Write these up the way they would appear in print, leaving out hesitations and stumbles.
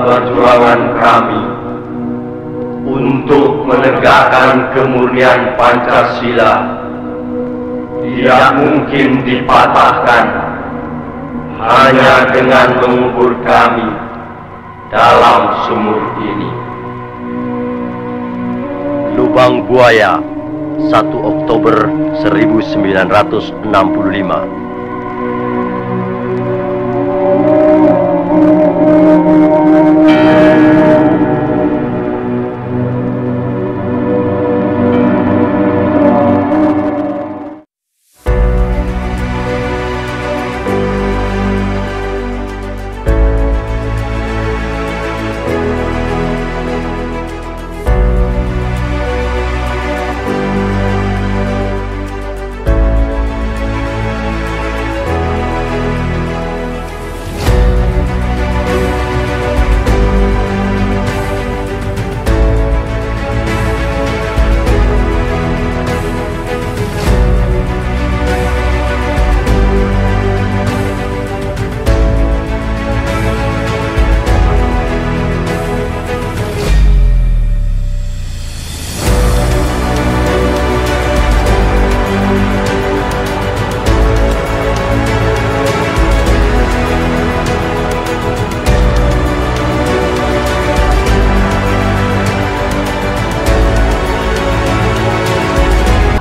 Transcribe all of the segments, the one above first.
perjuangan kami untuk menegakkan kemurnian Pancasila tidak mungkin dipatahkan hanya dengan mengubur kami dalam sumur ini. Lubang Buaya, 1 Oktober 1965.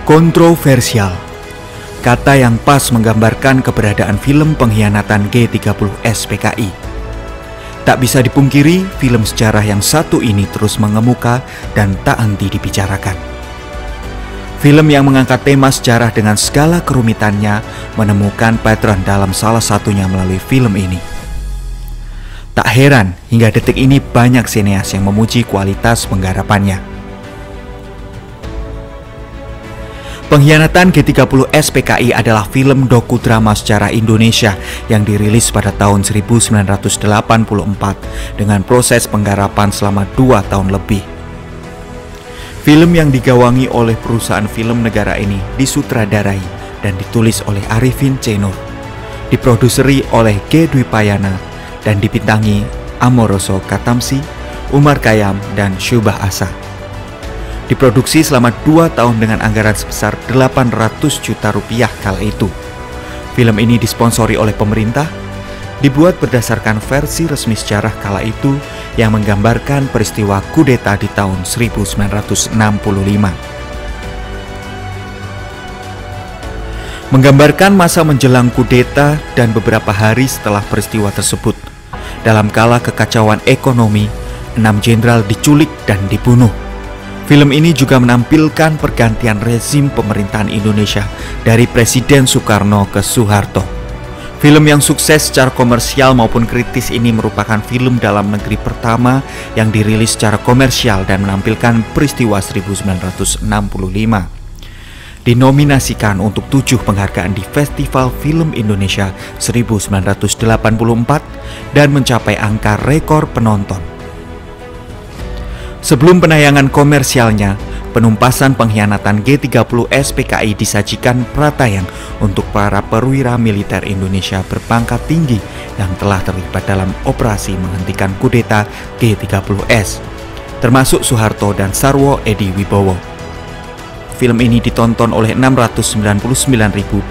Kontroversial, kata yang pas menggambarkan keberadaan film pengkhianatan G30S PKI. Tak bisa dipungkiri, film sejarah yang satu ini terus mengemuka dan tak henti dibicarakan. Film yang mengangkat tema sejarah dengan segala kerumitannya menemukan pattern dalam salah satunya melalui film ini. Tak heran hingga detik ini banyak sineas yang memuji kualitas penggarapannya. Pengkhianatan G30S PKI adalah film dokudrama sejarah Indonesia yang dirilis pada tahun 1984 dengan proses penggarapan selama 2 tahun lebih. Film yang digawangi oleh perusahaan film negara ini disutradarai dan ditulis oleh Arifin C. Nur, diproduseri oleh G. Dwi Payana, dan dibintangi Amoroso Katamsi, Umar Khayyam, dan Syubah Asa. Diproduksi selama 2 tahun dengan anggaran sebesar 800 juta rupiah kala itu. Film ini disponsori oleh pemerintah, dibuat berdasarkan versi resmi sejarah kala itu yang menggambarkan peristiwa kudeta di tahun 1965. Menggambarkan masa menjelang kudeta dan beberapa hari setelah peristiwa tersebut. Dalam kala kekacauan ekonomi, 6 jenderal diculik dan dibunuh. Film ini juga menampilkan pergantian rezim pemerintahan Indonesia dari Presiden Soekarno ke Soeharto. Film yang sukses secara komersial maupun kritis ini merupakan film dalam negeri pertama yang dirilis secara komersial dan menampilkan peristiwa 1965. Dinominasikan untuk 7 penghargaan di Festival Film Indonesia 1984 dan mencapai angka rekor penonton. Sebelum penayangan komersialnya, penumpasan pengkhianatan G30S PKI disajikan pratayang untuk para perwira militer Indonesia berpangkat tinggi yang telah terlibat dalam operasi menghentikan kudeta G30S, termasuk Soeharto dan Sarwo Edi Wibowo. Film ini ditonton oleh 699.282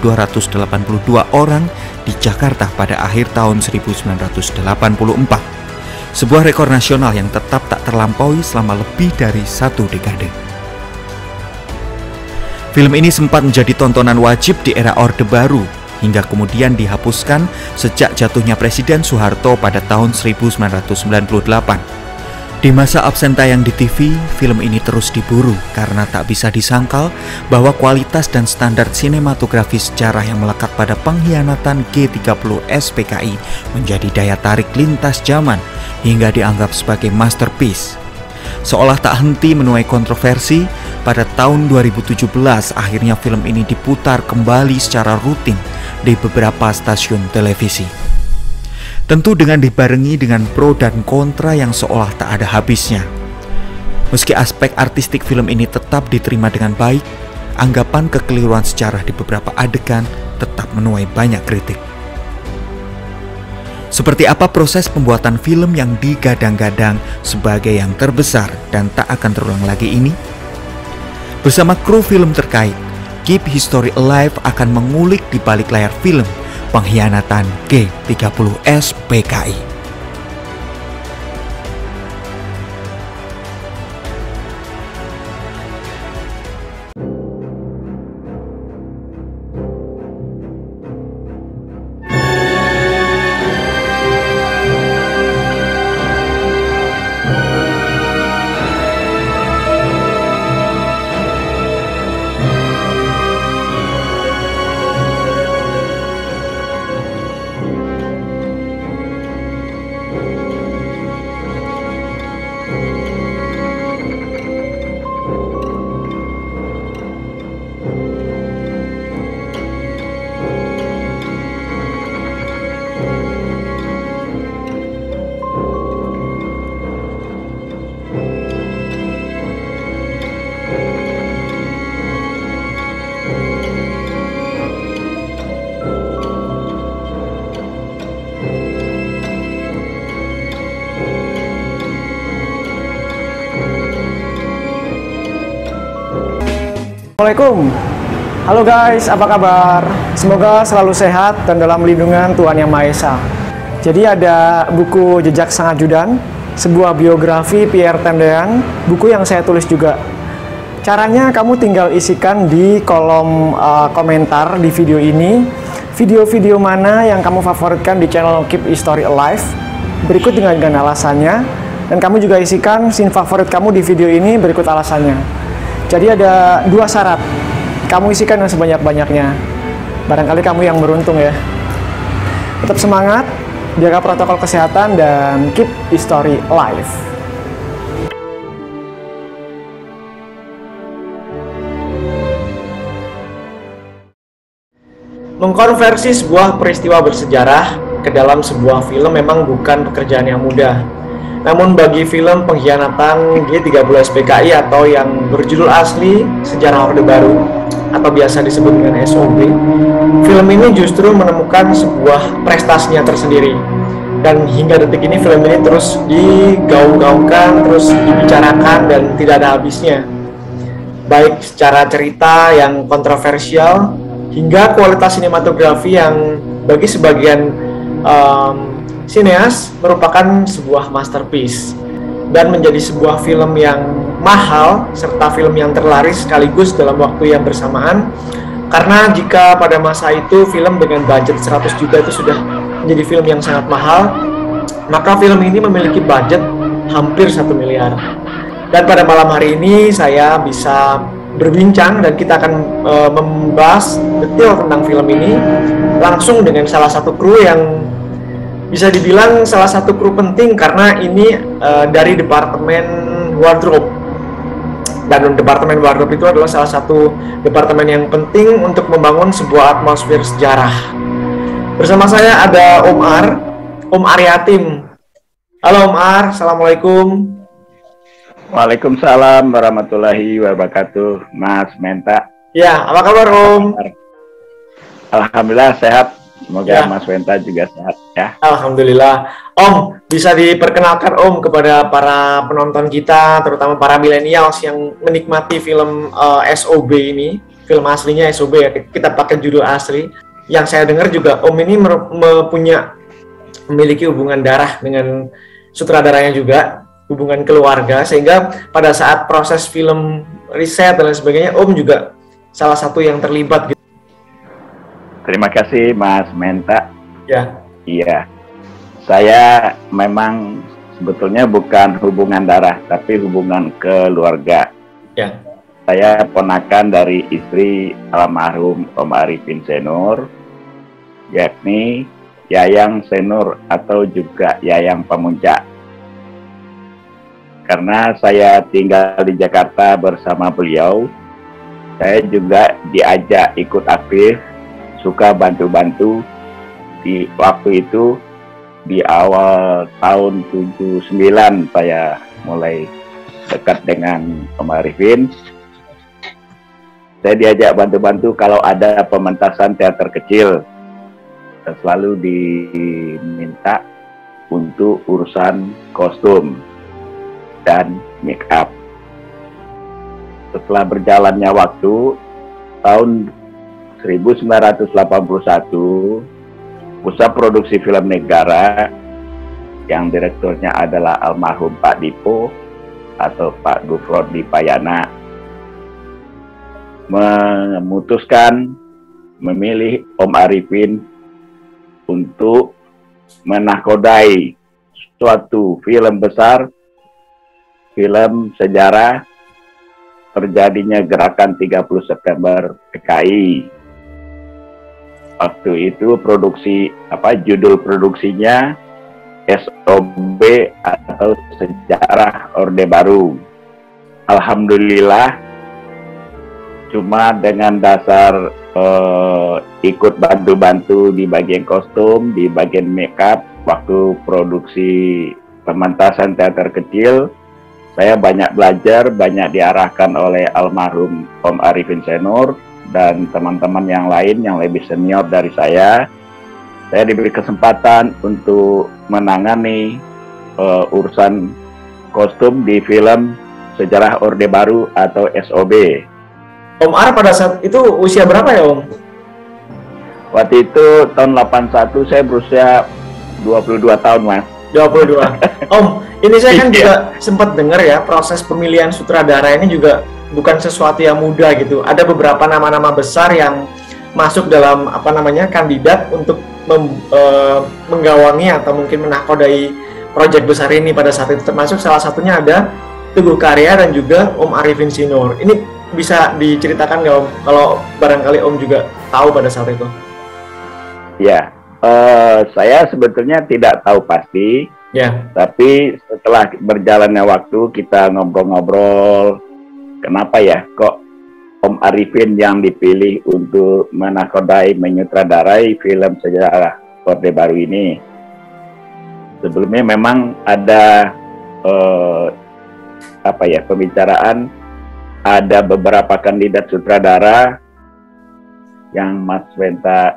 orang di Jakarta pada akhir tahun 1984. Sebuah rekor nasional yang tetap tak terlampaui selama lebih dari 1 dekade. Film ini sempat menjadi tontonan wajib di era Orde Baru, hingga kemudian dihapuskan sejak jatuhnya Presiden Soeharto pada tahun 1998. Di masa absen tayang di TV, film ini terus diburu karena tak bisa disangkal bahwa kualitas dan standar sinematografi sejarah yang melekat pada pengkhianatan G30S PKI menjadi daya tarik lintas zaman hingga dianggap sebagai masterpiece. Seolah tak henti menuai kontroversi, pada tahun 2017 akhirnya film ini diputar kembali secara rutin di beberapa stasiun televisi. Tentu dengan dibarengi dengan pro dan kontra yang seolah tak ada habisnya. Meski aspek artistik film ini tetap diterima dengan baik, anggapan kekeliruan sejarah di beberapa adegan tetap menuai banyak kritik. Seperti apa proses pembuatan film yang digadang-gadang sebagai yang terbesar dan tak akan terulang lagi ini? Bersama kru film terkait, Keep History Alive akan mengulik di balik layar film Pengkhianatan G30S PKI. Assalamualaikum. Halo guys, apa kabar? Semoga selalu sehat dan dalam lindungan Tuhan Yang Maha Esa. Jadi ada buku Jejak Sang Ajudan, sebuah biografi Pierre Tendean, buku yang saya tulis juga. Caranya kamu tinggal isikan di kolom komentar di video ini, video-video mana yang kamu favoritkan di channel Keep History Alive, berikut dengan alasannya, dan kamu juga isikan scene favorit kamu di video ini berikut alasannya. Jadi ada 2 syarat, kamu isikan yang sebanyak-banyaknya. Barangkali kamu yang beruntung ya. Tetap semangat, jaga protokol kesehatan, dan keep history alive. Mengkonversi sebuah peristiwa bersejarah ke dalam sebuah film memang bukan pekerjaan yang mudah. Namun bagi film Pengkhianatan G30S PKI atau yang berjudul asli Sejarah Orde Baru atau biasa disebut dengan SOB, film ini justru menemukan sebuah prestasinya tersendiri. Dan hingga detik ini film ini terus digaung-gaungkan, terus dibicarakan dan tidak ada habisnya. Baik secara cerita yang kontroversial hingga kualitas sinematografi yang bagi sebagian sineas merupakan sebuah masterpiece dan menjadi sebuah film yang mahal serta film yang terlaris sekaligus dalam waktu yang bersamaan, karena jika pada masa itu film dengan budget 100 juta itu sudah menjadi film yang sangat mahal, maka film ini memiliki budget hampir 1 miliar. Dan pada malam hari ini saya bisa berbincang dan kita akan membahas detail tentang film ini langsung dengan salah satu kru yang bisa dibilang salah satu kru penting, karena ini dari Departemen Wardrobe. Dan Departemen Wardrobe itu adalah salah satu departemen yang penting untuk membangun sebuah atmosfer sejarah. Bersama saya ada Om Aryatim. Halo Om Ar, Assalamualaikum. Waalaikumsalam warahmatullahi wabarakatuh, Mas Menta. Ya, apa kabar Om? Alhamdulillah sehat. Semoga ya. Mas Wenta juga sehat ya. Alhamdulillah. Om, bisa diperkenalkan Om kepada para penonton kita, terutama para milenials yang menikmati film SOB ini, film aslinya SOB ya, kita pakai judul asli. Yang saya dengar juga Om ini memiliki hubungan darah dengan sutradaranya juga, hubungan keluarga, sehingga pada saat proses film riset dan lain sebagainya, Om juga salah satu yang terlibat gitu. Terima kasih Mas Menta. Ya. Iya. Saya memang sebetulnya bukan hubungan darah, tapi hubungan keluarga. Ya. Saya ponakan dari istri almarhum Om Arifin Senur, yakni Yayang Senur atau juga Yayang Pamuncak. Karena saya tinggal di Jakarta bersama beliau, saya juga diajak ikut aktif, suka bantu-bantu. Di waktu itu di awal tahun 79 saya mulai dekat dengan Om Arifin. Saya diajak bantu-bantu kalau ada pementasan teater kecil. selalu diminta untuk urusan kostum dan make up. Setelah berjalannya waktu, tahun 1981, Pusat Produksi Film Negara yang direkturnya adalah almarhum Pak Dipo atau Pak Gufron Dipayana memutuskan memilih Om Arifin untuk menakodai suatu film besar, film sejarah terjadinya gerakan 30 September PKI. Waktu itu judul produksinya SOB atau Sejarah Orde Baru. Alhamdulillah, cuma dengan dasar ikut bantu-bantu di bagian kostum, di bagian makeup, waktu produksi pementasan teater kecil, saya banyak belajar, banyak diarahkan oleh almarhum Om Arifin Senior dan teman-teman yang lain yang lebih senior dari saya. Saya diberi kesempatan untuk menangani urusan kostum di film Sejarah Orde Baru atau SOB. Om Ar pada saat itu usia berapa ya, Om? Waktu itu tahun 81 saya berusia 22 tahun, Mas. 22. Om, ini saya kan juga sempat dengar ya, proses pemilihan sutradara ini juga bukan sesuatu yang mudah gitu. Ada beberapa nama-nama besar yang masuk dalam kandidat untuk menggawangi atau mungkin menakodai proyek besar ini pada saat itu. Termasuk salah satunya ada Teguh Karya dan juga Om Arifin Senior. Ini bisa diceritakan nggak, Om? Kalau barangkali Om juga tahu pada saat itu. Ya, saya sebetulnya tidak tahu pasti. Ya. Tapi setelah berjalannya waktu kita ngobrol-ngobrol, kenapa ya kok Om Arifin yang dipilih untuk menakodai, menyutradarai film Sejarah Orde Baru ini? Sebelumnya memang ada pembicaraan, ada beberapa kandidat sutradara yang Mas Wenta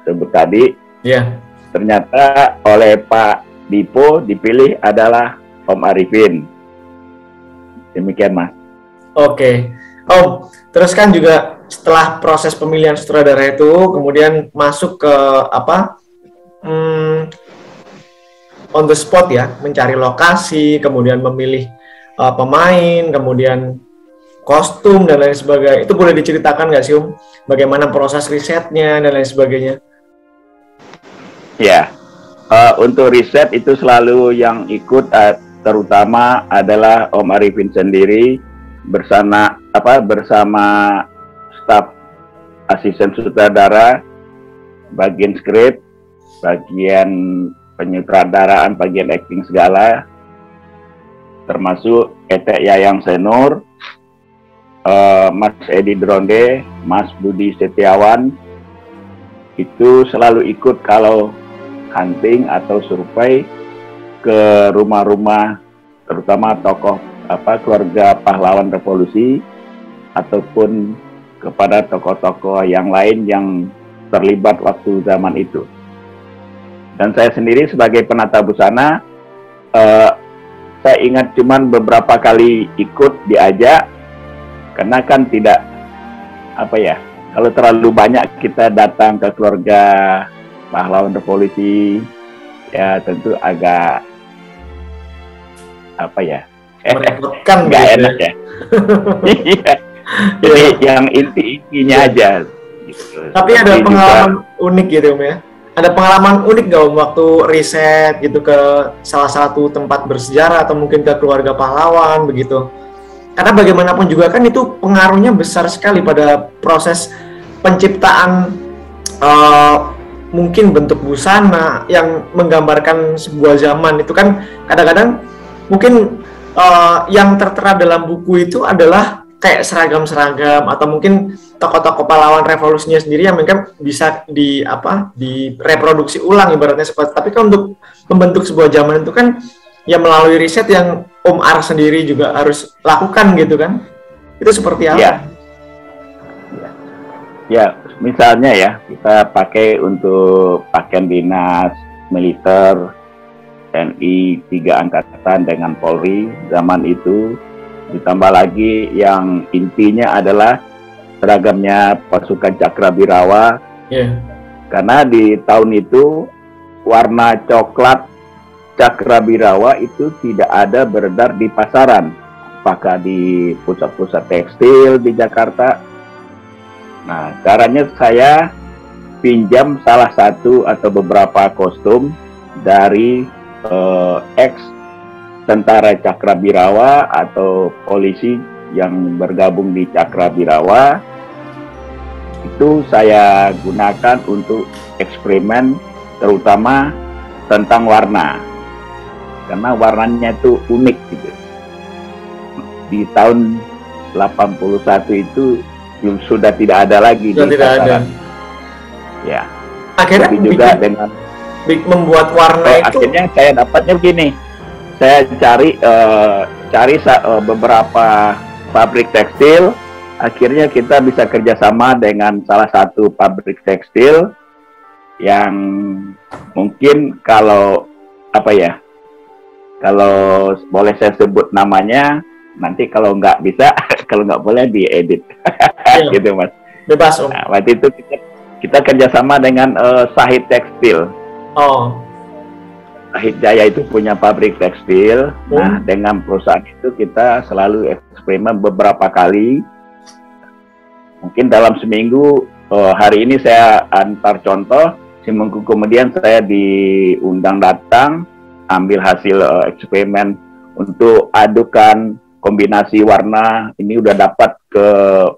sebut tadi. Ya. Ternyata oleh Pak Dipo dipilih adalah Om Arifin. Demikian, Mas. Oke. Om, terus kan juga setelah proses pemilihan sutradara itu kemudian masuk ke on the spot ya, mencari lokasi, kemudian memilih pemain, kemudian kostum dan lain sebagainya. Itu boleh diceritakan nggak sih, Om? Bagaimana proses risetnya dan lain sebagainya? Ya, untuk riset itu selalu yang ikut terutama adalah Om Arifin sendiri bersama staf asisten sutradara, bagian skrip, bagian penyutradaraan, bagian acting segala, termasuk Etek Yayang Senior, Mas Edi Dronde, Mas Budi Setiawan, itu selalu ikut kalau hunting atau survei ke rumah-rumah, terutama tokoh keluarga pahlawan revolusi ataupun kepada tokoh-tokoh yang lain yang terlibat waktu zaman itu. Dan saya sendiri sebagai penata busana, saya ingat cuman beberapa kali ikut diajak, karena kan tidak kalau terlalu banyak kita datang ke keluarga pahlawan revolusi, ya tentu agak merepotkan, nggak enak ya. Iya. Jadi yang intinya aja. Gitu. Tapi ada pengalaman unik gitu, Om ya? Ada pengalaman unik nggak, Om, waktu riset gitu ke salah satu tempat bersejarah atau mungkin ke keluarga pahlawan begitu? Karena bagaimanapun juga kan itu pengaruhnya besar sekali pada proses penciptaan mungkin bentuk busana yang menggambarkan sebuah zaman. Itu kan kadang-kadang mungkin yang tertera dalam buku itu adalah kayak seragam-seragam atau mungkin tokoh-tokoh pahlawan revolusinya sendiri yang mungkin bisa direproduksi ulang ibaratnya seperti. Tapi kan untuk membentuk sebuah zaman itu kan ya melalui riset yang Om Ar sendiri juga harus lakukan gitu kan. Itu seperti apa? Ya. Ya, misalnya ya, kita pakai untuk pakaian dinas, militer, TNI, 3 angkatan dengan Polri zaman itu. Ditambah lagi yang intinya adalah seragamnya pasukan Cakrabirawa. Yeah. Karena di tahun itu warna coklat Cakrabirawa itu tidak ada beredar di pasaran, apakah di pusat-pusat tekstil di Jakarta. Nah, caranya saya pinjam salah satu atau beberapa kostum dari ex tentara Cakrabirawa atau polisi yang bergabung di Cakrabirawa. Itu saya gunakan untuk eksperimen, terutama tentang warna, karena warnanya itu unik gitu. Di tahun 81 itu sudah tidak ada lagi. Sudah tidak ada. Ya. Akhirnya juga dengan membuat warna itu. Akhirnya saya dapatnya begini. Saya cari beberapa pabrik tekstil. Akhirnya kita bisa kerjasama dengan salah satu pabrik tekstil yang mungkin kalau boleh saya sebut namanya, nanti kalau nggak bisa, kalau nggak boleh diedit, gitu Mas. Bebas Om. Nah, waktu itu kita kerjasama dengan Sahid Tekstil. Oh. Sahid Jaya itu punya pabrik tekstil. Nah, dengan perusahaan itu kita selalu eksperimen beberapa kali. Mungkin dalam seminggu, hari ini saya antar contoh, seminggu kemudian saya diundang datang, ambil hasil eksperimen untuk adukan kombinasi warna. Ini udah dapat ke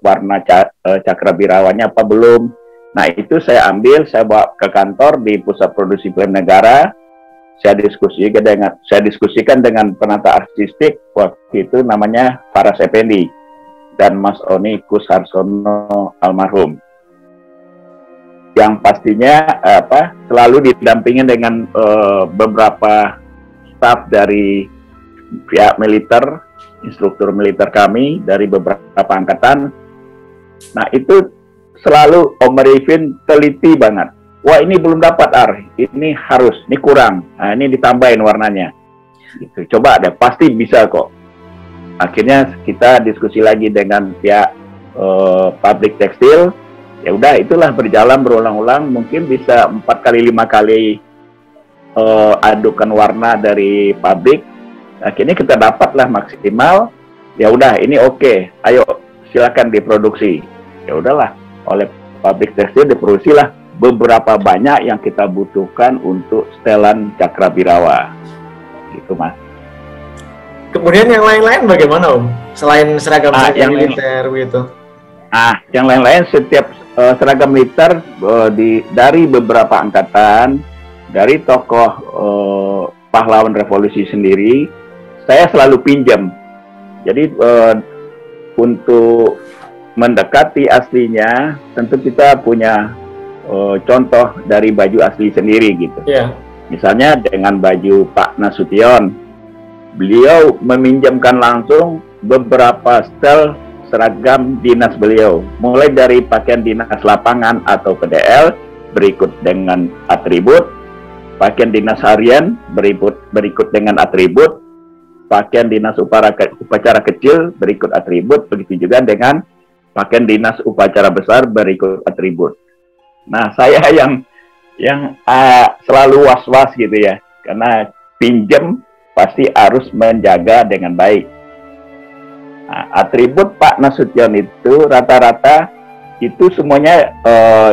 warna Cakrabirawanya apa belum. Nah, itu saya ambil, saya bawa ke kantor di Pusat Produksi Film Negara. Saya diskusikan dengan penata artistik waktu itu namanya Faras Effendi dan Mas Oni Kusarsono almarhum. Yang pastinya selalu didampingin dengan beberapa staf dari pihak militer, instruktur militer kami dari beberapa angkatan. Nah, itu selalu Om Arifin teliti banget. Wah, ini belum dapat ini harus, ini kurang. Nah, ini ditambahin warnanya. Gitu. Coba deh, pasti bisa kok. Akhirnya kita diskusi lagi dengan pihak pabrik tekstil. Ya udah, itulah berjalan berulang-ulang. Mungkin bisa 4 kali 5 kali adukan warna dari pabrik. Akhirnya kita dapatlah maksimal. Ya udah, ini oke. Ayo silakan diproduksi. Ya udahlah, oleh pabrik tekstil diproduksilah beberapa banyak yang kita butuhkan untuk setelan Cakrabirawa. Gitu, Mas. Kemudian yang lain-lain bagaimana Om? Selain seragam militer gitu. Yang lain-lain setiap seragam militer dari beberapa angkatan, dari tokoh pahlawan revolusi sendiri, saya selalu pinjam. Jadi untuk mendekati aslinya, tentu kita punya contoh dari baju asli sendiri gitu. Yeah. Misalnya dengan baju Pak Nasution, beliau meminjamkan langsung beberapa setel seragam dinas beliau, mulai dari pakaian dinas lapangan atau PDL, berikut dengan atribut, pakaian dinas harian, berikut dengan atribut, pakaian dinas upacara kecil, berikut atribut, begitu juga dengan pakaian dinas upacara besar, berikut atribut. Nah, saya yang selalu was-was gitu ya, karena pinjam pasti harus menjaga dengan baik. Nah, atribut Pak Nasution itu rata-rata itu semuanya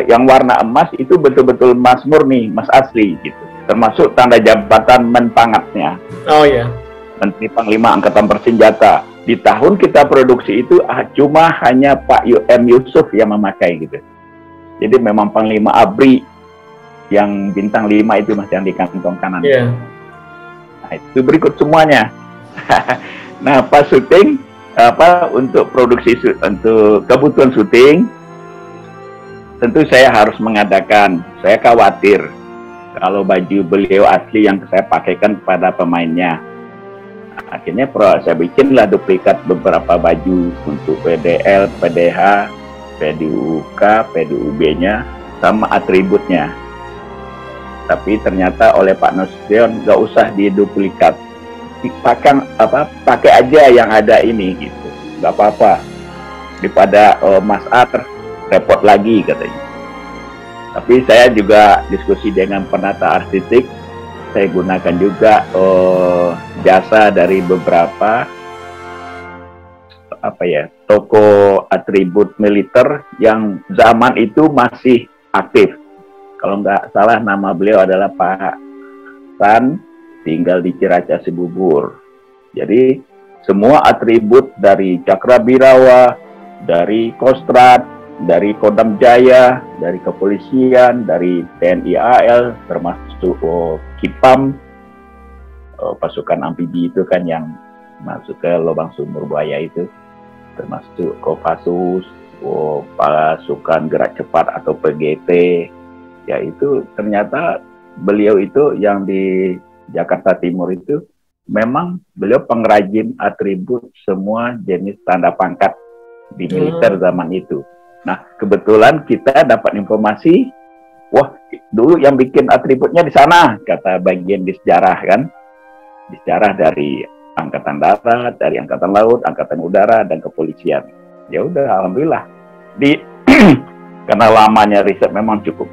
yang warna emas itu betul-betul emas murni, emas asli gitu. Termasuk tanda jabatan Menpangatnya. Oh iya. Menteri Panglima Angkatan Bersenjata. Di tahun kita produksi itu cuma hanya Pak M. Yusuf yang memakai gitu. Jadi memang Panglima ABRI yang bintang 5 itu Mas yang di kantong kanan. Yeah. Nah, itu berikut semuanya. Nah, pas syuting untuk produksi untuk kebutuhan syuting, tentu saya harus mengadakan. Saya khawatir kalau baju beliau asli yang saya pakaikan kepada pemainnya. Akhirnya saya bikinlah duplikat beberapa baju untuk PDL, PDH, PDUK, PDUB-nya, sama atributnya. Tapi ternyata oleh Pak Nasution nggak usah diduplikat, pakai aja yang ada ini gitu, nggak apa-apa. Daripada Mas Ar repot lagi katanya. Tapi saya juga diskusi dengan penata arsitek, saya gunakan juga jasa dari beberapa toko atribut militer yang zaman itu masih aktif. Kalau nggak salah nama beliau adalah Pak San, tinggal di Ciracas Cibubur. Jadi semua atribut dari Cakrabirawa, dari Kostrad, dari Kodam Jaya, dari kepolisian, dari TNI AL, termasuk Kipam, pasukan amfibi itu kan yang masuk ke lubang sumur buaya itu, termasuk Kopassus, pasukan gerak cepat atau PGT, ya itu ternyata beliau itu yang di Jakarta Timur itu memang beliau pengrajin atribut semua jenis tanda pangkat di militer zaman itu. Nah, kebetulan kita dapat informasi, wah, dulu yang bikin atributnya di sana, kata bagian di sejarah kan, di sejarah dari Angkatan Darat, dari Angkatan Laut, Angkatan Udara, dan kepolisian. Ya udah, alhamdulillah. Karena lamanya riset memang cukup.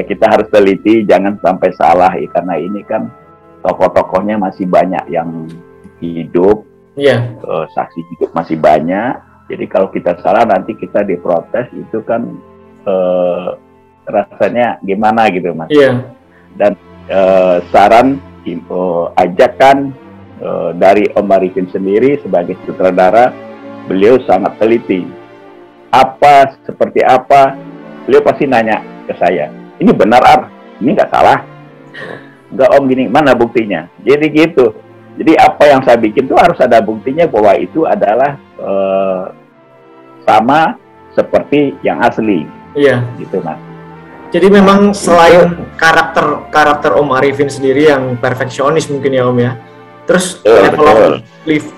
Kita harus teliti, jangan sampai salah ya, karena ini kan tokoh-tokohnya masih banyak yang hidup, saksi hidup masih banyak. Jadi kalau kita salah nanti kita diprotes, itu kan rasanya gimana gitu Mas. Dan saran ajakan dari Om Arifin sendiri sebagai sutradara, beliau sangat teliti. Seperti apa, beliau pasti nanya ke saya, ini benar Ar, ini nggak salah, nggak Om gini, mana buktinya? Jadi gitu. Jadi apa yang saya bikin tuh harus ada buktinya bahwa itu adalah sama seperti yang asli. Gitu Mas. Jadi memang selain karakter Om Arifin sendiri yang perfeksionis mungkin ya Om ya, terus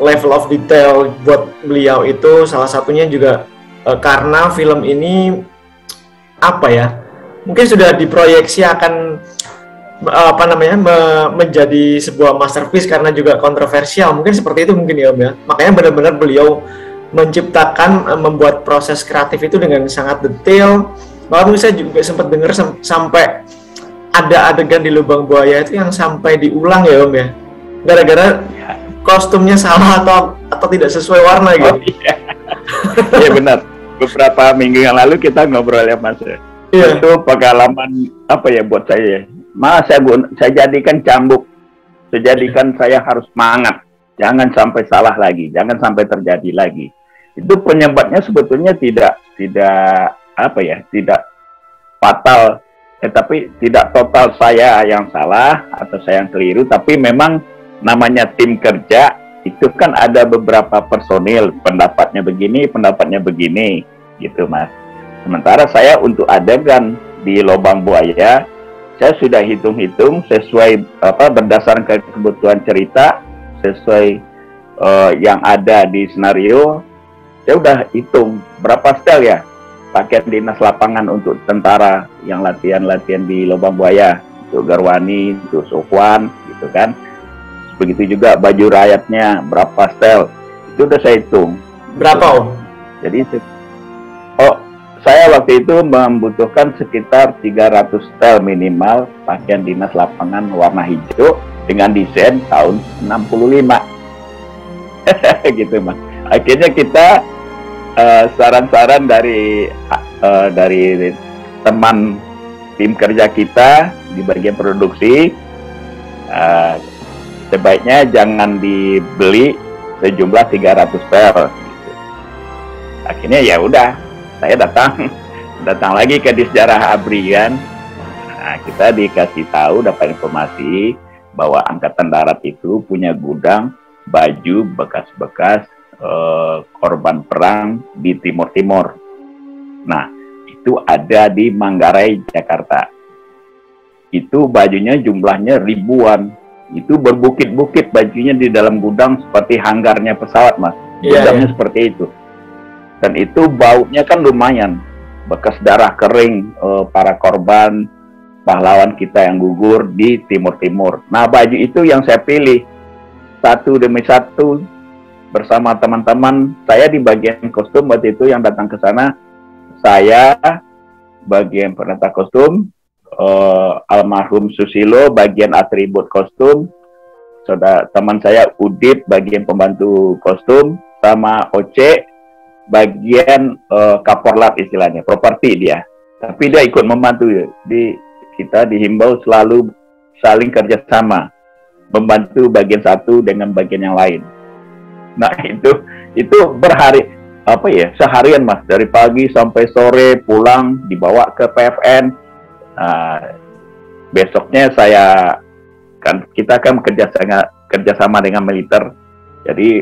level of detail buat beliau itu salah satunya juga karena film ini mungkin sudah diproyeksi akan menjadi sebuah masterpiece karena juga kontroversial, mungkin seperti itu mungkin ya Om ya. Makanya benar-benar beliau menciptakan, membuat proses kreatif itu dengan sangat detail. Bahkan saya juga sempat dengar sampai ada adegan di lubang buaya itu yang sampai diulang ya Om ya, gara-gara kostumnya salah atau tidak sesuai warna gitu. Iya benar. Beberapa minggu yang lalu kita ngobrol ya Mas. Itu pengalaman buat saya. Malah saya jadikan cambuk. Saya jadikan saya harus semangat. Jangan sampai salah lagi, jangan sampai terjadi lagi. Itu penyebabnya sebetulnya tidak fatal, tapi tidak total saya yang salah atau saya yang keliru, tapi memang namanya tim kerja itu kan ada beberapa personil, pendapatnya begini, gitu Mas. Sementara saya untuk adegan di lubang buaya, saya sudah hitung-hitung sesuai berdasarkan kebutuhan cerita, sesuai yang ada di skenario. Saya udah hitung berapa setel ya pakaian dinas lapangan untuk tentara yang latihan di lubang buaya, untuk Garwani, untuk Sokwan, gitu kan. Begitu juga baju rakyatnya berapa setel, itu udah saya hitung. Berapa Om? Jadi saya waktu itu membutuhkan sekitar 300 setel minimal pakaian dinas lapangan warna hijau dengan desain tahun 65. Gitu Mas. Akhirnya kita saran-saran dari teman tim kerja kita di bagian produksi, sebaiknya jangan dibeli sejumlah 300 setel. Gitu. Akhirnya ya udah, saya datang lagi ke Disjarah ABRI kan. Nah, kita dikasih tahu, dapat informasi bahwa Angkatan Darat itu punya gudang baju bekas-bekas korban perang di Timur. Nah, itu ada di Manggarai, Jakarta. Itu bajunya jumlahnya ribuan. Itu berbukit-bukit bajunya di dalam gudang seperti hanggarnya pesawat Mas. Gudangnya seperti itu. Dan itu baunya kan lumayan, bekas darah kering para korban pahlawan kita yang gugur di Timur-Timur. Nah, baju itu yang saya pilih satu demi satu bersama teman-teman. Saya di bagian kostum waktu itu yang datang ke sana, saya bagian penata kostum, almarhum Susilo bagian atribut kostum, teman saya Udit bagian pembantu kostum, sama Oce bagian kaporlap istilahnya, properti dia. Tapi dia ikut membantu. Kita dihimbau selalu saling kerjasama, membantu bagian satu dengan bagian yang lain. Nah itu seharian Mas, dari pagi sampai sore, pulang dibawa ke PFN. Besoknya kita kan kerjasama dengan militer. Jadi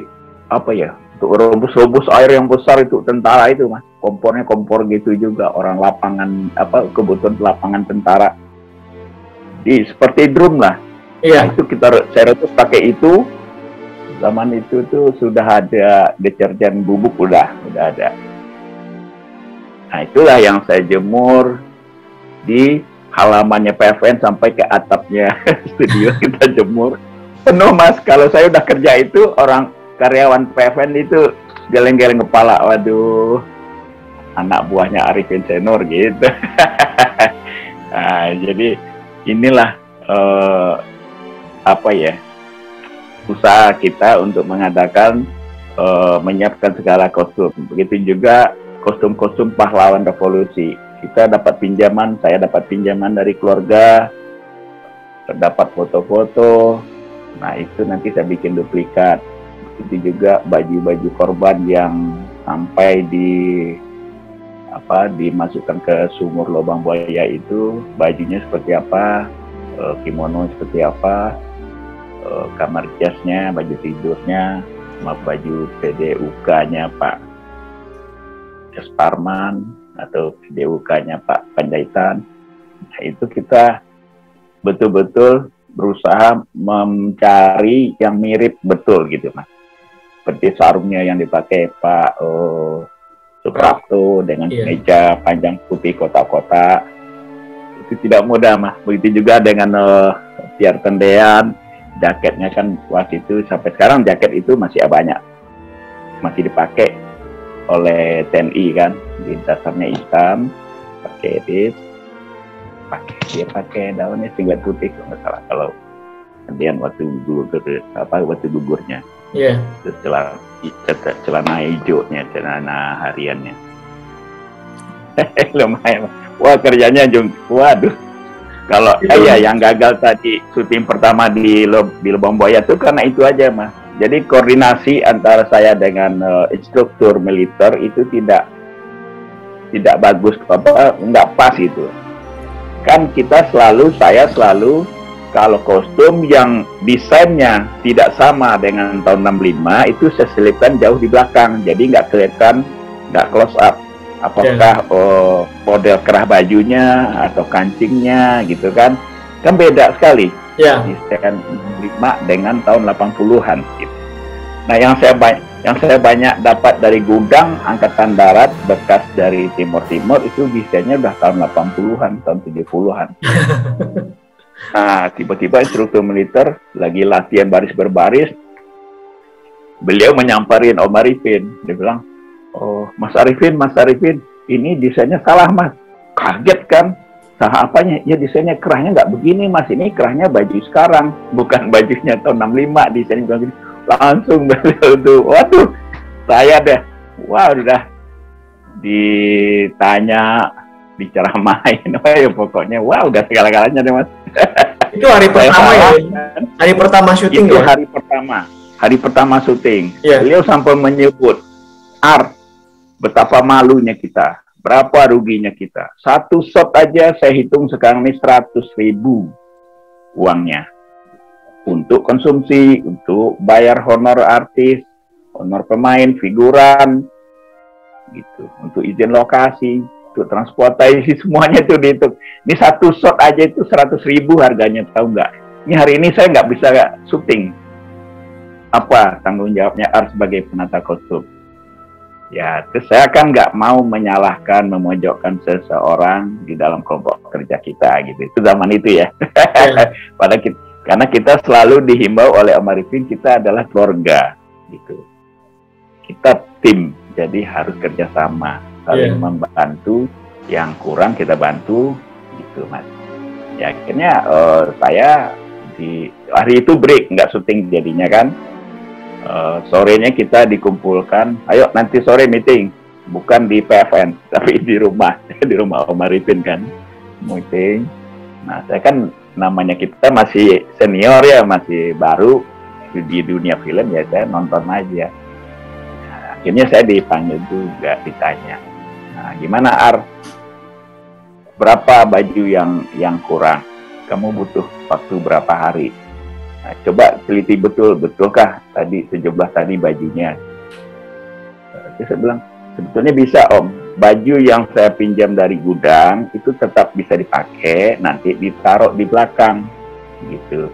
untuk rebus air yang besar itu tentara itu Mas, kompornya kompor gitu juga, orang lapangan kebutuhan lapangan tentara, seperti drum lah. Iya. Nah, itu saya terus pakai itu. Zaman itu tuh sudah ada deterjen bubuk, udah ada. Nah, itulah yang saya jemur di halamannya PFN sampai ke atapnya studio kita jemur penuh Mas. Kalau saya udah kerja itu, orang karyawan PFN itu geleng-geleng kepala, waduh, anak buahnya Arifin Senior gitu. Nah, jadi inilah usaha kita untuk mengadakan menyiapkan segala kostum. Begitu juga kostum-kostum pahlawan revolusi. Kita dapat pinjaman, saya dapat pinjaman dari keluarga, terdapat foto-foto. Nah, itu nanti saya bikin duplikat. Itu juga baju-baju korban yang sampai dimasukkan ke sumur lubang buaya itu, bajunya seperti apa, kimono seperti apa, kamar jasnya, baju tidurnya, sama baju PDUK-nya Pak Esparman atau PDUK-nya Pak Panjaitan. Nah, itu kita betul-betul berusaha mencari yang mirip betul gitu Mas. Seperti sarungnya yang dipakai Pak Suprapto dengan meja panjang putih kotak-kotak, itu tidak mudah Mas. Begitu juga dengan Tiar Tendean, jaketnya kan waktu itu sampai sekarang jaket itu masih banyak, masih dipakai oleh TNI kan, di dasarnya hitam, pakai edit, pakai daunnya singlet putih kalau nggak salah, kalau kemudian waktu gugurnya. Iya. Yeah. Celana hijaunya, celana hariannya. Lumayan. Wah, kerjanya waduh. Kalau yang gagal tadi syuting pertama di Lubang Buaya itu karena itu aja Mas. Jadi koordinasi antara saya dengan instruktur militer itu tidak bagus, nggak pas itu. Kan saya selalu kalau kostum yang desainnya tidak sama dengan tahun 65 itu saya selipkan jauh di belakang, jadi nggak kelihatan, nggak close up. Apakah model kerah bajunya atau kancingnya gitu kan beda sekali. Desain 65 dengan tahun 80-an. Gitu. Nah, yang saya banyak dapat dari gudang angkatan darat bekas dari Timur-Timur itu desainnya udah tahun 80-an, tahun 70-an. Nah, tiba-tiba instruktur militer lagi latihan baris berbaris, beliau menyamperin Om Arifin. Dia bilang, "Oh, Mas Arifin, ini desainnya salah Mas." Kaget kan? Salah apanya? Ya desainnya kerahnya nggak begini Mas, ini kerahnya baju sekarang, bukan bajunya tahun 65, desainnya begini. Langsung beliau tuh, waduh, saya deh, udah ditanya, diceramain, pokoknya, udah segala-galanya deh Mas. Itu hari pertama ya? Hari pertama syuting itu ya? Hari pertama syuting. Yeah. Beliau sampai menyebut, betapa malunya kita, berapa ruginya kita. Satu shot aja saya hitung sekarang ini 100.000 uangnya. Untuk konsumsi, untuk bayar honor artis, honor pemain, figuran, gitu. Untuk izin lokasi, untuk transportasi, semuanya itu dihitung. Ini satu shot aja itu 100.000 harganya, tahu nggak? Ini hari ini saya nggak bisa syuting. Apa tanggung jawabnya sebagai penata kostum? Ya, terus saya kan nggak mau menyalahkan, memojokkan seseorang di dalam kelompok kerja kita gitu. Itu zaman itu ya. Karena kita selalu dihimbau oleh Om Arifin, kita adalah keluarga gitu. Kita tim, jadi harus kerjasama, saling membantu. Yang kurang kita bantu gitu, Mas. Ya akhirnya saya di hari itu break, nggak syuting jadinya kan. Sorenya kita dikumpulkan, ayo nanti sore meeting, bukan di PFN tapi di rumah Om Arifin kan meeting. Nah saya kan namanya kita masih senior ya, masih baru di dunia film ya, saya nonton aja. Nah, akhirnya saya dipanggil juga, ditanya, nah gimana Ar, berapa baju yang kurang, kamu butuh waktu berapa hari? Nah, coba teliti betulkah tadi 17 tadi bajunya? Terus saya bilang, sebetulnya bisa Om, baju yang saya pinjam dari gudang itu tetap bisa dipakai, nanti ditaruh di belakang, gitu.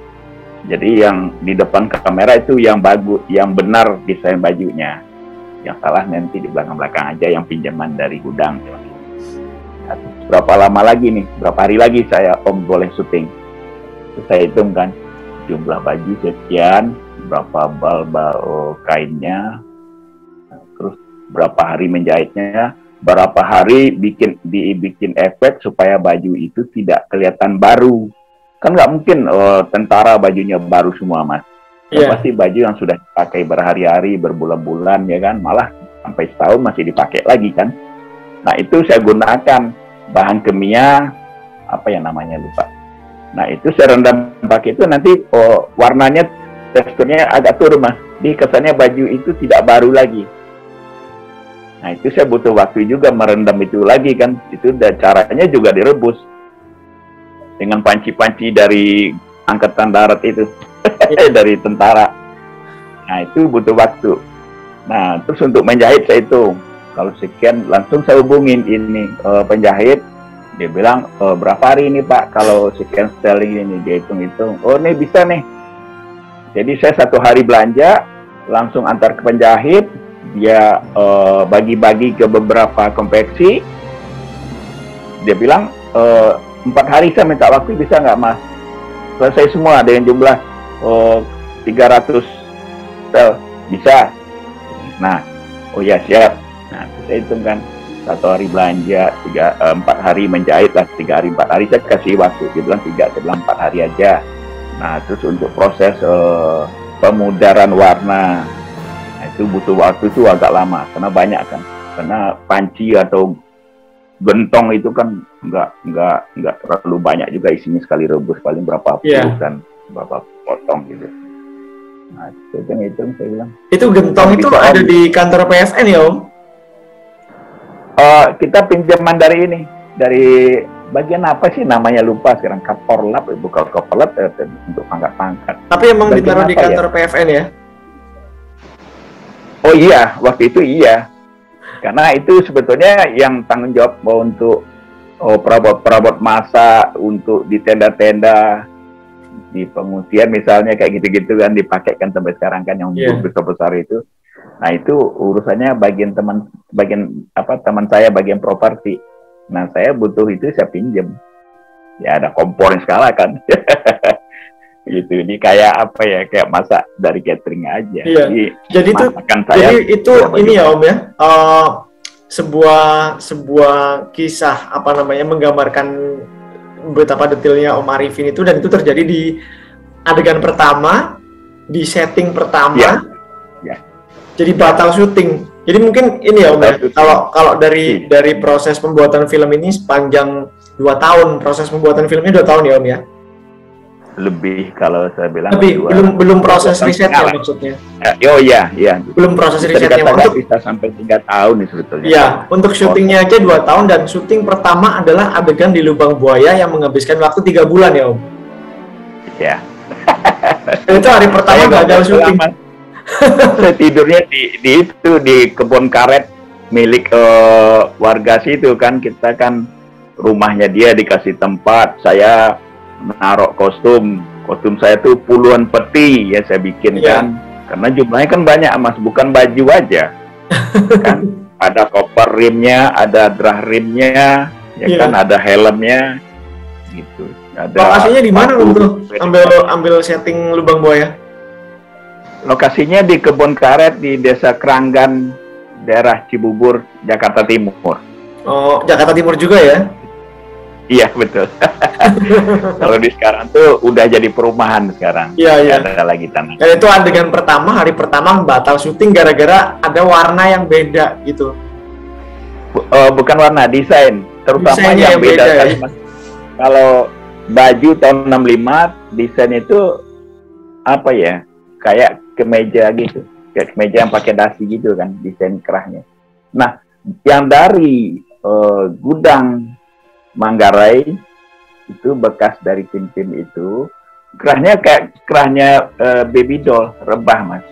Jadi yang di depan kamera itu yang bagus, yang benar desain bajunya. Yang salah nanti di belakang-belakang aja yang pinjaman dari gudang. Nah, berapa lama lagi nih, berapa hari lagi saya Om boleh syuting? Terus saya hitung kan, jumlah baju sekian, berapa bal kainnya, terus berapa hari menjahitnya, berapa hari dibikin efek supaya baju itu tidak kelihatan baru. Kan nggak mungkin tentara bajunya baru semua, Mas. Pasti baju yang sudah dipakai berhari-hari, berbulan-bulan ya kan, malah sampai setahun masih dipakai lagi kan. Nah itu saya gunakan bahan kimia, apa ya namanya lupa. Nah itu saya rendam pakai itu, nanti warnanya, teksturnya agak turun Mas. Di kesannya baju itu tidak baru lagi. Nah itu saya butuh waktu juga merendam itu lagi kan. Itu dan caranya juga direbus dengan panci-panci dari angkatan darat itu, dari tentara. Nah itu butuh waktu. Nah terus untuk menjahit saya hitung, kalau sekian langsung saya hubungin ini penjahit. Dia bilang, berapa hari ini Pak kalau sekian sterling ini? Dia hitung-hitung, oh ini bisa nih. Jadi saya 1 hari belanja, langsung antar ke penjahit, dia bagi-bagi ke beberapa konveksi. Dia bilang, 4 hari saya minta waktu, bisa nggak Mas? Selesai semua dengan jumlah 300 sel, bisa. Nah, oh ya siap. Nah, saya hitung kan, 1 hari belanja, 4 hari menjahit lah, 3 hari 4 hari saya kasih waktu. Dia bilang 3, saya bilang 4 hari aja. Nah terus untuk proses pemudaran warna, nah, itu butuh waktu itu agak lama karena banyak kan, karena panci atau gentong itu kan nggak terlalu banyak juga isinya, sekali rebus paling berapa puluh dan berapa potong gitu. Nah itu saya bilang. Itu gentong itu ada di kantor PFN ya Om? Kita pinjaman dari ini, dari bagian apa sih namanya lupa sekarang, Kaporlap, bukan Kaporlap untuk pangkat-pangkat. Tapi emang ditaruh di kantor ya? PFN ya? Oh iya, waktu itu iya. Karena itu sebetulnya yang tanggung jawab untuk perabot-perabot masa untuk di tenda-tenda, di pengungsian misalnya kayak gitu-gitu kan, dipakai kan sampai sekarang kan yang besar-besar itu. Nah itu urusannya teman saya bagian properti. Nah saya butuh itu saya pinjem. Ya ada kompor yang skala kan. Gitu. Ini kayak apa ya? Kayak masak dari catering aja. Iya. Jadi itu ini ya Om ya. Sebuah kisah apa namanya, menggambarkan betapa detailnya Om Arifin itu, dan itu terjadi di adegan pertama, di setting pertama. Ya. Jadi batal syuting. Jadi mungkin ini ya Om ya, kalau dari proses pembuatan film ini sepanjang 2 tahun, proses pembuatan filmnya 2 tahun ya Om ya? Lebih, kalau saya bilang lebih, belum proses risetnya maksudnya. Oh iya. Belum proses risetnya, untuk bisa sampai 3 tahun nih sebetulnya. Iya, untuk syutingnya aja 2 tahun, dan syuting pertama adalah adegan di lubang buaya yang menghabiskan waktu 3 bulan ya Om? Iya. Itu hari pertama gagal syuting. Saya tidurnya di kebun karet milik warga situ kan. Kita kan rumahnya dia dikasih tempat, saya menaruh kostum saya tuh puluhan peti ya saya bikin kan, karena jumlahnya kan banyak Mas, bukan baju aja kan. ada koper rimnya, ada drag rimnya, ya kan, ada helmnya, gitu. Ada lokasinya di mana untuk ambil setting Lubang Buaya? Lokasinya di Kebun Karet di Desa Keranggan, daerah Cibubur, Jakarta Timur. Oh, Jakarta Timur juga ya? Iya, betul. Kalau di sekarang tuh udah jadi perumahan sekarang. Iya. Nggak ada lagi tanah. Dan itu adegan pertama, hari pertama batal syuting gara-gara ada warna yang beda gitu. Bukan warna, desain. Terutama Desainnya yang beda ya? sekali, Mas. Kalau baju tahun 65, desain itu apa ya? Kayak kemeja gitu. Kayak kemeja yang pakai dasi gitu kan, desain kerahnya. Nah, yang dari gudang Manggarai itu bekas dari tim-tim itu, kerahnya kayak kerahnya baby doll, rebah, Mas.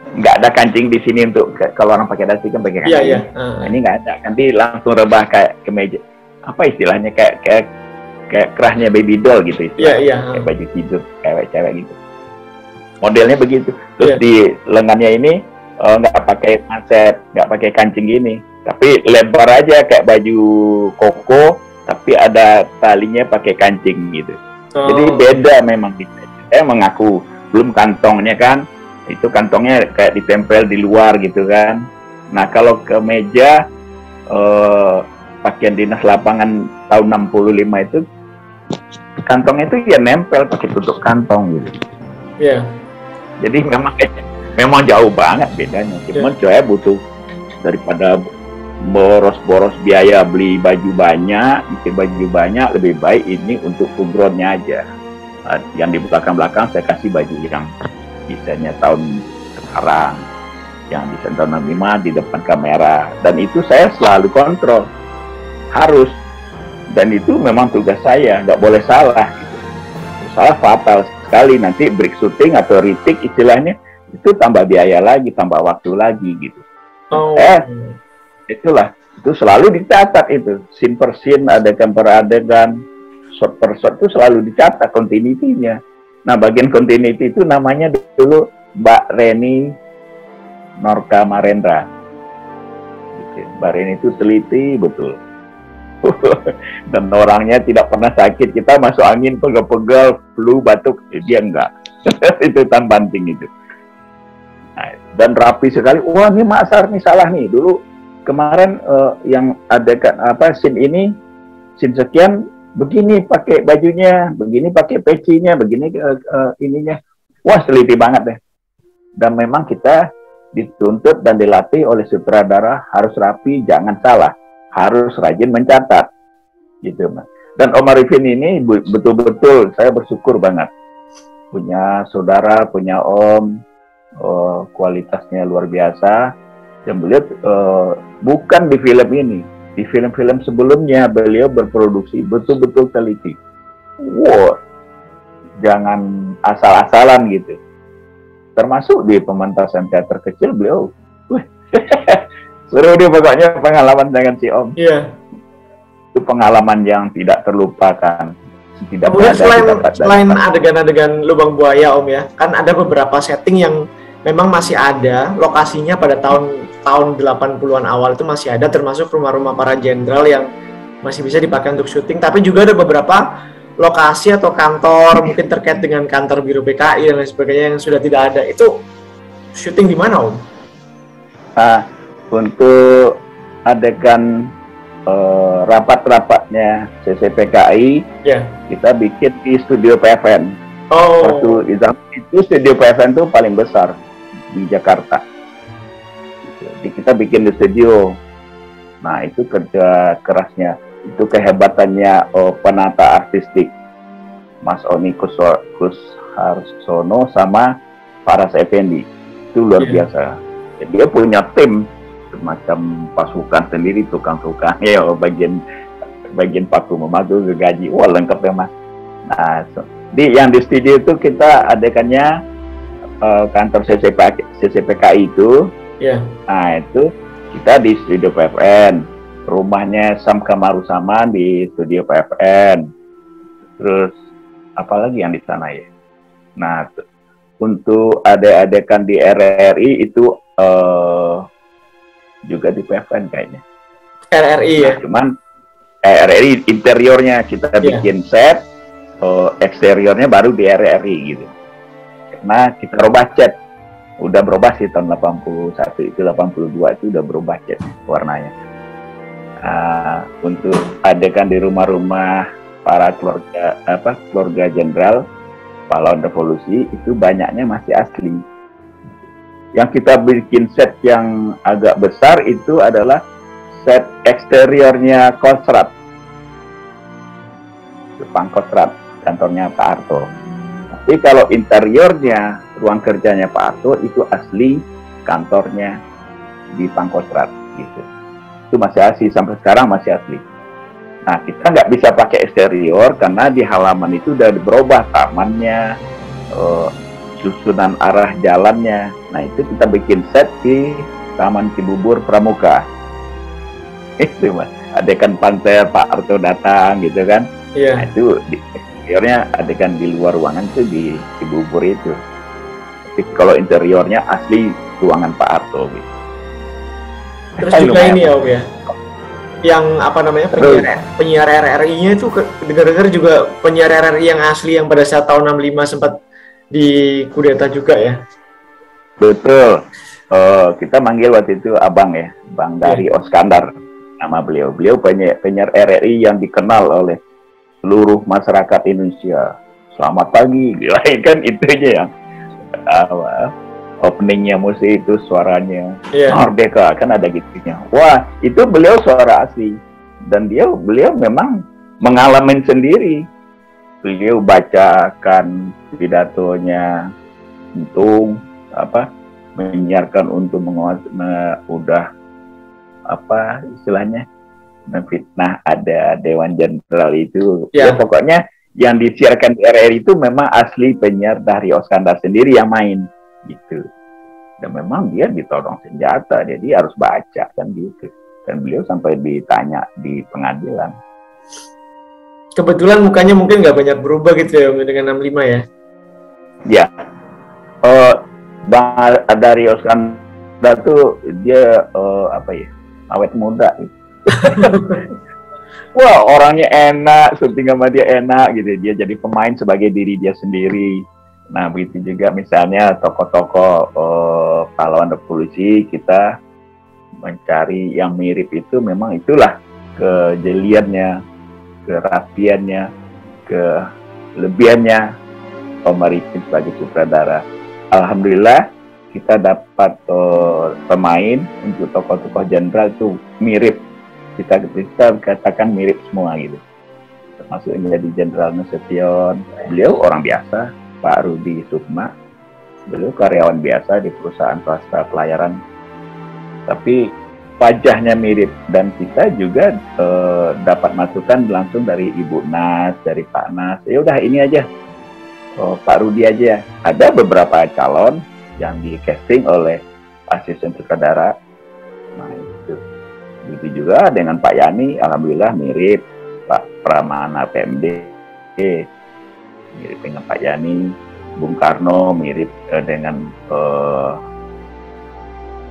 Nggak ada kancing di sini untuk kalau orang pakai dasi kan pakai kancing. Iya. Nah, ini nggak ada, nanti langsung rebah kayak kemeja. Apa istilahnya, kayak kerahnya baby doll gitu istilahnya. Iya. Kayak baju tidur cewek-cewek gitu. Modelnya begitu. Terus di lengannya ini nggak pakai manset, nggak pakai kancing gini, tapi lebar aja kayak baju koko, tapi ada talinya pakai kancing gitu. Jadi beda memang. Saya mengaku belum kantongnya kan, itu kantongnya kayak ditempel di luar gitu kan. Nah kalau ke meja pakaian dinas lapangan tahun 65 itu kantongnya itu ya nempel pakai tutup kantong gitu. Iya. Jadi memang jauh banget bedanya. Cuman saya butuh, daripada boros biaya beli baju banyak, bikin baju banyak, lebih baik ini untuk backgroundnya aja. Yang di belakang saya kasih baju yang desainnya tahun sekarang, yang desain tahun 65 di depan kamera, dan itu saya selalu kontrol, harus, dan itu memang tugas saya, nggak boleh salah gitu. Salah fatal sekali, nanti break syuting atau retake istilahnya, itu tambah biaya lagi, tambah waktu lagi gitu. Itulah, itu selalu dicatat itu, scene per scene, adegan per adegan, shot per shot itu selalu dicatat continuity-nya. Nah, bagian continuity itu namanya dulu Mbak Reni Norka Marendra. Mbak Reni itu teliti betul. Dan orangnya tidak pernah sakit. Kita masuk angin, pegel-pegel, flu, batuk, dia enggak. Itu tan banting itu. Nah, dan rapi sekali. Wah, ini Mak Sar nih salah nih. Dulu kemarin yang adegan scene ini, scene sekian begini pakai bajunya, begini pakai pecinya, begini ininya. Wah, teliti banget deh. Dan memang kita dituntut dan dilatih oleh sutradara harus rapi, jangan salah, harus rajin mencatat, gitu Mas. Dan Om Arifin ini betul-betul saya bersyukur banget punya saudara, punya Om, kualitasnya luar biasa. Dan beliau bukan di film ini, di film-film sebelumnya beliau berproduksi betul-betul teliti. Wow, jangan asal-asalan gitu. Termasuk di pementasan teater kecil beliau, seru dia pokoknya pengalaman dengan si Om. Iya. Itu pengalaman yang tidak terlupakan. Kemudian selain adegan-adegan Lubang Buaya Om ya, kan ada beberapa setting yang memang masih ada, lokasinya pada tahun 80-an awal itu masih ada, termasuk rumah-rumah para jenderal yang masih bisa dipakai untuk syuting, tapi juga ada beberapa lokasi atau kantor mungkin terkait dengan kantor Biro PKI dan lain sebagainya yang sudah tidak ada. Itu syuting di mana Om? Untuk adegan rapat-rapatnya CCPKI, kita bikin di studio PFN. Waktu itu studio PFN itu paling besar di Jakarta. Jadi kita bikin di studio. Nah, itu kerja kerasnya, itu kehebatannya penata artistik Mas Oni Kusharsono sama Faras Effendi. Itu luar biasa. Jadi dia punya tim semacam pasukan sendiri, tukang-tukang ya, bagian paku memadu, gaji, wah lengkap ya Mas. Nah, yang di studio itu kita adegannya kantor CCPKI itu. Nah, itu kita di studio PFN, rumahnya Sam Kamaruzaman di studio PFN. Terus apalagi yang di sana ya. Nah, untuk adegan di RRI itu juga di PFN kayaknya. RRI ya. Nah, cuman RRI interiornya kita bikin set, eksteriornya baru di RRI gitu. Karena kita rubah cat, udah berubah sih tahun 81 itu 82 itu udah berubah cat warnanya. Untuk adegan di rumah-rumah para keluarga jenderal pahlawan revolusi itu banyaknya masih asli. Yang kita bikin set yang agak besar itu adalah set eksteriornya Kostrad, Jepang Kostrad, kantornya Pak Harto. Tapi kalau interiornya, ruang kerjanya Pak Harto itu asli kantornya di Pangkostrat gitu. Itu masih asli, sampai sekarang masih asli. Nah, kita nggak bisa pakai eksterior karena di halaman itu udah berubah tamannya, susunan arah jalannya. Nah, itu kita bikin set di Taman Cibubur Pramuka. Itu mas, adegan panter Pak Harto datang gitu kan. Iya. Nah, itu di eksteriornya adegan di luar ruangan itu di Cibubur itu. Tapi kalau interiornya asli ruangan Pak Harto gitu. Terus juga ini ya Om ya, yang apa namanya penyiar RRI-nya itu dengar-dengar juga penyiar RRI yang asli yang pada saat tahun 65 sempat dikudeta juga ya. Betul. Kita manggil waktu itu Abang ya, Bang Dari Oskandar nama beliau. Beliau penyiar RRI yang dikenal oleh seluruh masyarakat Indonesia. Selamat pagi, kan itu aja yang openingnya musik itu suaranya Merdeka kan ada gitunya. Wah, itu beliau suara asli dan beliau memang mengalami sendiri. Beliau bacakan pidatonya untuk menyiarkan untuk udah istilahnya memfitnah ada Dewan Jenderal itu. Ya pokoknya yang disiarkan di RRI itu memang asli penyiar dari Oskandar sendiri yang main gitu. Dan memang dia ditodong senjata, jadi harus baca kan gitu. Dan beliau sampai ditanya di pengadilan. Kebetulan mukanya mungkin nggak banyak berubah gitu ya dengan 65 ya? Ya. Bang Dari Oskandar tuh dia awet muda gitu. Wah, orangnya enak, syuting sama dia enak gitu. Dia jadi pemain sebagai diri dia sendiri. Nah, begitu juga misalnya tokoh-tokoh pahlawan revolusi, kita mencari yang mirip itu memang itulah kejeliannya, kerapiannya, kelebihannya Om Arifin sebagai sutradara. Alhamdulillah kita dapat pemain untuk tokoh-tokoh jenderal itu mirip. Kita katakan mirip semua gitu. Termasuk menjadi Jenderal Nasution, beliau orang biasa. Pak Rudi Sukma, beliau karyawan biasa di perusahaan swasta pelayaran, tapi wajahnya mirip. Dan kita juga dapat masukan langsung dari Ibu Nas, dari Pak Nas. Ya udah ini aja, Pak Rudi aja. Ada beberapa calon yang di casting oleh asisten sutradara. Nah itu, begitu juga dengan Pak Yani, alhamdulillah mirip. Pak Pramana PMD. Mirip dengan Pak Yani, Bung Karno mirip dengan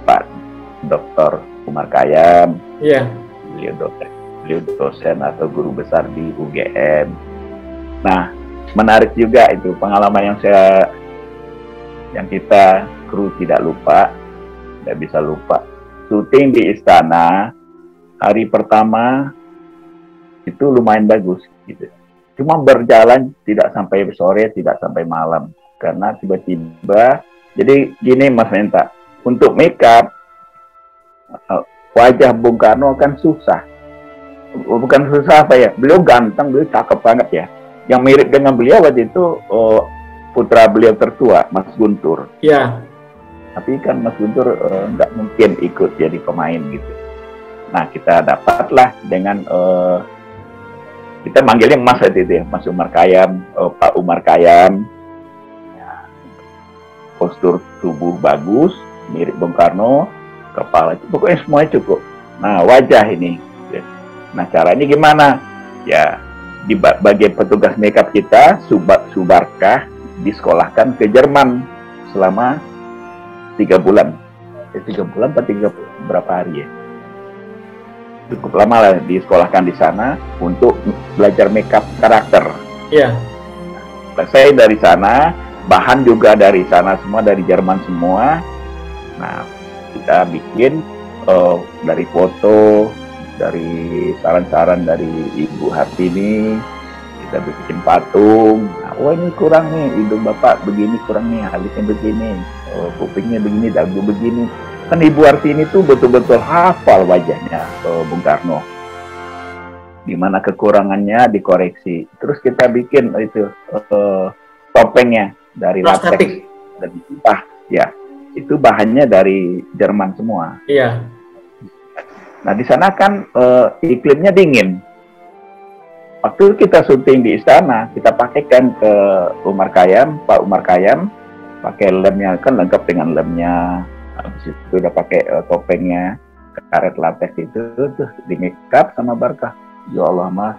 Pak Dr. Umar Khayyam. Iya. Beliau dosen atau guru besar di UGM. Nah, menarik juga itu pengalaman yang kita kru tidak bisa lupa. Syuting di Istana hari pertama itu lumayan bagus gitu. Cuma berjalan tidak sampai sore, tidak sampai malam. Karena tiba-tiba, jadi gini Mas Menta, untuk make up, wajah Bung Karno kan susah. Bukan susah beliau ganteng, beliau cakep banget ya. Yang mirip dengan beliau waktu itu, putra beliau tertua, Mas Guntur. Iya. Tapi kan Mas Guntur nggak mungkin ikut jadi pemain gitu. Nah, kita dapatlah dengan... kita manggilnya Mas itu ya, Mas Umar Khayyam, Pak Umar Khayyam. Ya, postur tubuh bagus, mirip Bung Karno, kepala, pokoknya semuanya cukup. Nah, wajah ini. Nah, caranya gimana? Ya, bagi petugas makeup kita, Subarkah disekolahkan ke Jerman selama 3 bulan. 3 bulan atau 3 berapa hari ya. Cukup lama lah disekolahkan di sana untuk belajar makeup karakter. Iya. Selesai dari sana, bahan juga dari sana semua, dari Jerman semua. Nah, kita bikin dari foto, dari saran-saran dari Ibu Hartini, kita bikin patung. Nah, oh ini kurang nih, hidung Bapak begini kurang nih, alisnya begini, kupingnya begini, dagu begini. Kan Ibu Hartini tuh betul-betul hafal wajahnya Bung Karno. Di mana kekurangannya dikoreksi. Terus kita bikin itu topengnya dari latex dan dipah, ya. Itu bahannya dari Jerman semua. Iya. Nah di sana kan iklimnya dingin. Waktu kita syuting di istana, kita pakaikan ke Umar Khayyam, Pak Umar Khayyam, pakai lemnya, kan lengkap dengan lemnya. Habis itu udah pakai topengnya, karet latex itu, tuh di make up sama Barkah. Ya Allah Mas,